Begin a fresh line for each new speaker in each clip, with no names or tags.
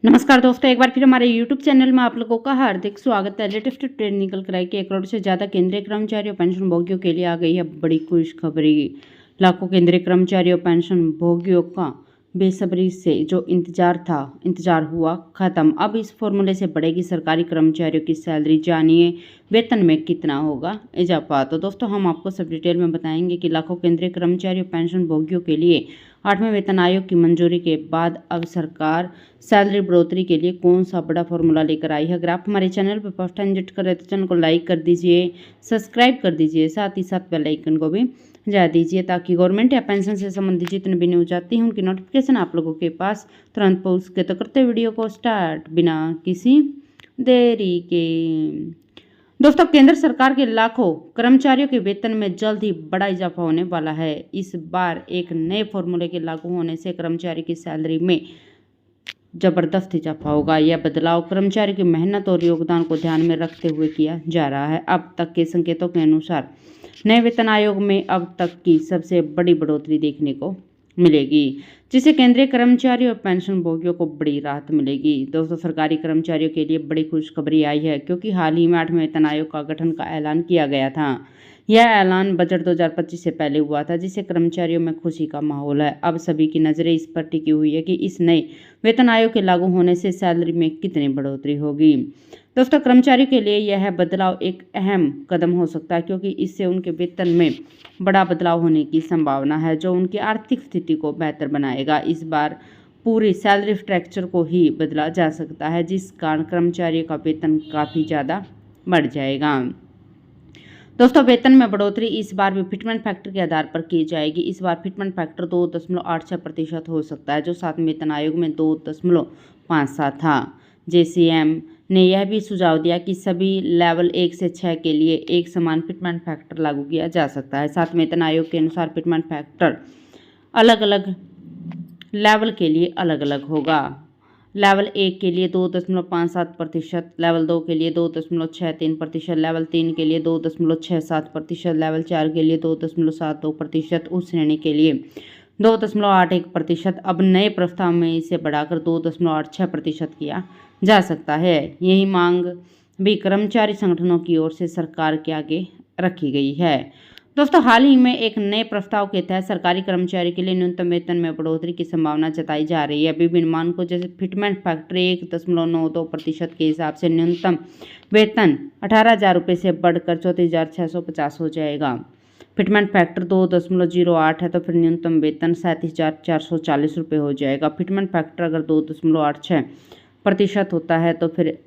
नमस्कार दोस्तों, एक बार फिर हमारे YouTube चैनल में आप लोगों का हार्दिक स्वागत है। लेटेस्ट ट्रेंड निकल कर आई कि 1 करोड़ से ज़्यादा केंद्रीय कर्मचारी और पेंशन भोगियों के लिए आ गई है बड़ी खुशखबरी। लाखों केंद्रीय कर्मचारी और पेंशन भोगियों का बेसब्री से जो इंतजार हुआ खत्म। अब इस फॉर्मूले से बढ़ेगी सरकारी कर्मचारियों की सैलरी। जानिए वेतन में कितना होगा इजाफा। तो दोस्तों, हम आपको सब डिटेल में बताएंगे कि लाखों केंद्रीय कर्मचारी और पेंशन भोगियों के लिए 8वें वेतन आयोग की मंजूरी के बाद अब सरकार सैलरी बढ़ोतरी के लिए कौन सा बड़ा फॉर्मूला लेकर आई है। अगर आप हमारे चैनल पर फर्स्ट टाइम विजिट कर रहे हैं तो चैनल को लाइक कर दीजिए, सब्सक्राइब कर दीजिए, साथ ही साथ बेल आइकन को भी बजा दीजिए ताकि गवर्नमेंट या पेंशन से संबंधित जितने भी न्यूज आती हैं उनकी नोटिफिकेशन आप लोगों के पास तुरंत पहुंच सके। तो करते वीडियो को स्टार्ट बिना किसी देरी के। दोस्तों, केंद्र सरकार के लाखों कर्मचारियों के वेतन में जल्द ही बड़ा इजाफा होने वाला है। इस बार एक नए फॉर्मूले के लागू होने से कर्मचारी की सैलरी में जबरदस्त इजाफा होगा। यह बदलाव कर्मचारी की मेहनत और योगदान को ध्यान में रखते हुए किया जा रहा है। अब तक के संकेतों के अनुसार नए वेतन आयोग में अब तक की सबसे बड़ी बढ़ोतरी देखने को मिलेगी, जिससे केंद्रीय कर्मचारी और पेंशन भोगियों को बड़ी राहत मिलेगी। दोस्तों, सरकारी कर्मचारियों के लिए बड़ी खुशखबरी आई है क्योंकि हाल ही में 8वें वेतन आयोग का गठन का ऐलान किया गया था। यह ऐलान बजट 2025 से पहले हुआ था, जिससे कर्मचारियों में खुशी का माहौल है। अब सभी की नजरें इस पर टिकी हुई है कि इस नए वेतन आयोग के लागू होने से सैलरी में कितनी बढ़ोतरी होगी। दोस्तों, कर्मचारियों के लिए यह बदलाव एक अहम कदम हो सकता है क्योंकि इससे उनके वेतन में बड़ा बदलाव होने की संभावना है, जो उनकी आर्थिक स्थिति को बेहतर बनाएगा। इस बार पूरी सैलरी स्ट्रक्चर को ही बदला जा सकता है, जिस कारण कर्मचारियों का वेतन काफ़ी ज़्यादा बढ़ जाएगा। दोस्तों, वेतन में बढ़ोतरी इस बार भी फिटमेंट फैक्टर के आधार पर की जाएगी। इस बार फिटमेंट फैक्टर 2.86% हो सकता है, जो 7वें वेतन आयोग में 2.57 था। JCM ने यह भी सुझाव दिया कि सभी लेवल 1 से 6 के लिए एक समान फिटमेंट फैक्टर लागू किया जा सकता है। 7वें वेतन आयोग के अनुसार फिटमेंट फैक्टर अलग अलग लेवल के लिए अलग अलग होगा। लेवल 1 के लिए 2.57%, लेवल 2 के लिए 2.63%, लेवल 3 के लिए 2.67%, लेवल 4 के लिए 2.72%, उस श्रेणी के लिए 2.81%। अब नए प्रस्ताव में इसे बढ़ाकर 2.86% किया जा सकता है। यही मांग भी कर्मचारी संगठनों की ओर से सरकार के आगे रखी गई है। दोस्तों, हाल ही में एक नए प्रस्ताव के तहत सरकारी कर्मचारी के लिए न्यूनतम वेतन में बढ़ोतरी की संभावना जताई जा रही है। विभिन्न मानकों जैसे फिटमेंट फैक्टर 1.92% के हिसाब से न्यूनतम वेतन 18,000 रुपये से बढ़कर 34,650 हो जाएगा। फिटमेंट फैक्टर 2.08 है तो फिर न्यूनतम वेतन 37,440 रुपये हो जाएगा। फिटमेंट फैक्टर अगर 2.86% होता है तो फिर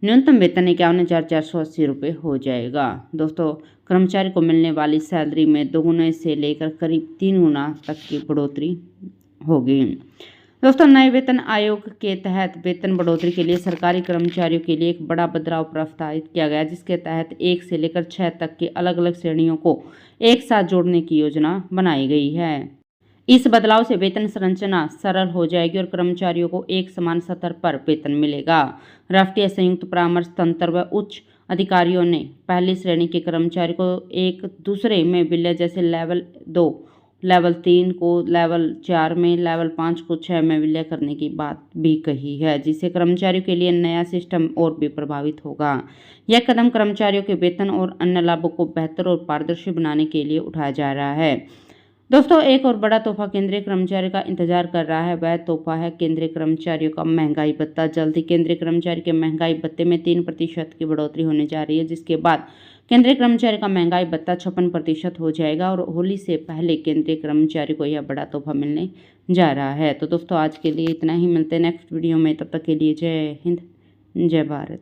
न्यूनतम वेतन 51,480 रुपये हो जाएगा। दोस्तों, कर्मचारी को मिलने वाली सैलरी में दोगुने से लेकर करीब 3 गुना तक की बढ़ोतरी होगी। दोस्तों, नए वेतन आयोग के तहत वेतन बढ़ोतरी के लिए सरकारी कर्मचारियों के लिए एक बड़ा बदलाव प्रस्तावित किया गया, जिसके तहत 1 से लेकर 6 तक की अलग अलग श्रेणियों को एक साथ जोड़ने की योजना बनाई गई है। इस बदलाव से वेतन संरचना सरल हो जाएगी और कर्मचारियों को एक समान स्तर पर वेतन मिलेगा। राष्ट्रीय संयुक्त परामर्श तंत्र व उच्च अधिकारियों ने पहली श्रेणी के कर्मचारी को एक दूसरे में विलय, जैसे लेवल 2, लेवल 3 को लेवल 4 में, लेवल 5 को 6 में विलय करने की बात भी कही है, जिससे कर्मचारियों के लिए नया सिस्टम और भी प्रभावित होगा। यह कदम कर्मचारियों के वेतन और अन्य लाभों को बेहतर और पारदर्शी बनाने के लिए उठाया जा रहा है। दोस्तों, एक और बड़ा तोहफा केंद्रीय कर्मचारी का इंतजार कर रहा है। वह तोहफा है केंद्रीय कर्मचारियों का महंगाई भत्ता। जल्द ही केंद्रीय कर्मचारी के महंगाई भत्ते में 3% की बढ़ोतरी होने जा रही है, जिसके बाद केंद्रीय कर्मचारी का महंगाई भत्ता 56% हो जाएगा और होली से पहले केंद्रीय कर्मचारी को यह बड़ा तोहफा मिलने जा रहा है। तो दोस्तों, आज के लिए इतना ही। मिलते हैं नेक्स्ट वीडियो में, तब तक के लिए जय हिंद, जय भारत।